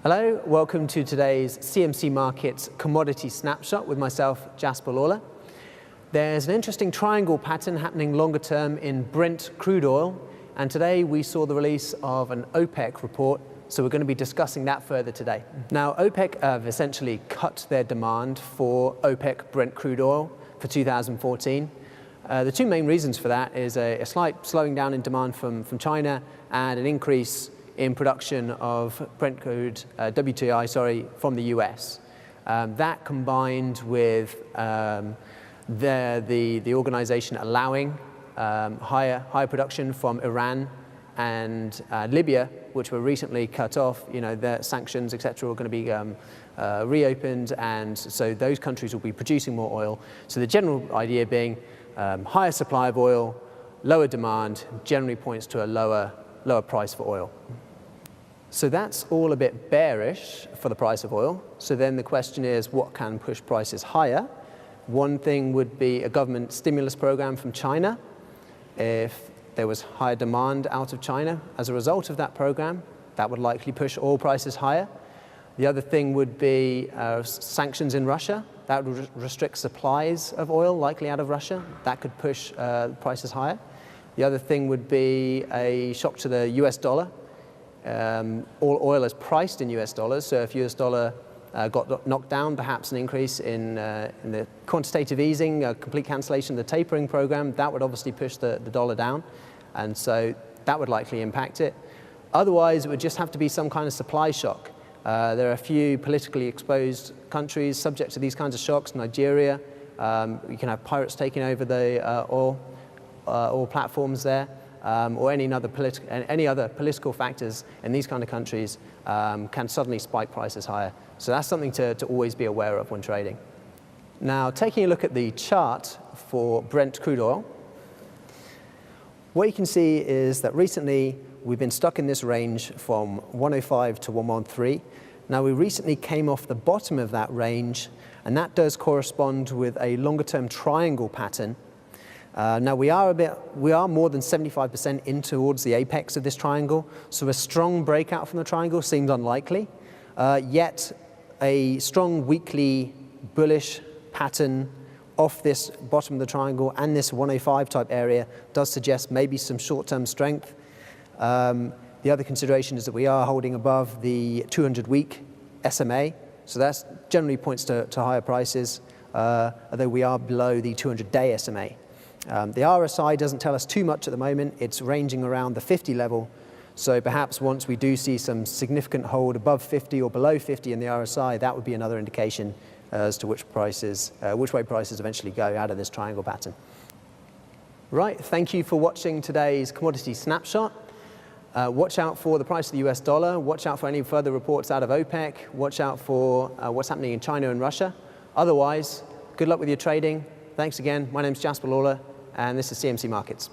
Hello, welcome to today's CMC Markets Commodity Snapshot with myself, Jasper Lawler. There's an interesting triangle pattern happening longer term in Brent crude oil, and today we saw the release of an OPEC report, so we're going to be discussing that further today. Now, OPEC have essentially cut their demand for OPEC Brent crude oil for 2014. The two main reasons for that is a slight slowing down in demand from China and an increase in production of Brent crude, WTI, from the US. That combined with the organization allowing higher production from Iran and Libya, which were recently cut off, their sanctions, etc., are going to be reopened, and so those countries will be producing more oil. So the general idea being higher supply of oil, lower demand, generally points to a lower price for oil. So that's all a bit bearish for the price of oil. So then the question is, what can push prices higher? One thing would be a government stimulus program from China. If there was higher demand out of China as a result of that program, that would likely push oil prices higher. The other thing would be sanctions in Russia. That would restrict supplies of oil, likely out of Russia. That could push prices higher. The other thing would be a shock to the US dollar. All oil is priced in US dollars, so if US dollar got knocked down, perhaps an increase in the quantitative easing, complete cancellation of the tapering program, that would obviously push the dollar down, and so that would likely impact it. Otherwise, it would just have to be some kind of supply shock. There are a few politically exposed countries subject to these kinds of shocks. Nigeria, you can have pirates taking over the oil platforms there. Or any other political factors in these kind of countries can suddenly spike prices higher. So that's something to always be aware of when trading. Now, taking a look at the chart for Brent crude oil, what you can see is that recently we've been stuck in this range from 105 to 113. Now, we recently came off the bottom of that range, and that does correspond with a longer-term triangle pattern. Now we are more than 75% in towards the apex of this triangle, so a strong breakout from the triangle seems unlikely. Yet a strong weekly bullish pattern off this bottom of the triangle and this 105 type area does suggest maybe some short-term strength. The other consideration is that we are holding above the 200-week SMA, so that generally points to higher prices, although we are below the 200-day SMA. The RSI doesn't tell us too much at the moment. It's ranging around the 50 level. So perhaps once we do see some significant hold above 50 or below 50 in the RSI, that would be another indication as to which way prices eventually go out of this triangle pattern. Right, thank you for watching today's commodity snapshot. Watch out for the price of the US dollar. Watch out for any further reports out of OPEC. Watch out for what's happening in China and Russia. Otherwise, good luck with your trading. Thanks again. My name's Jasper Lawler, and this is CMC Markets.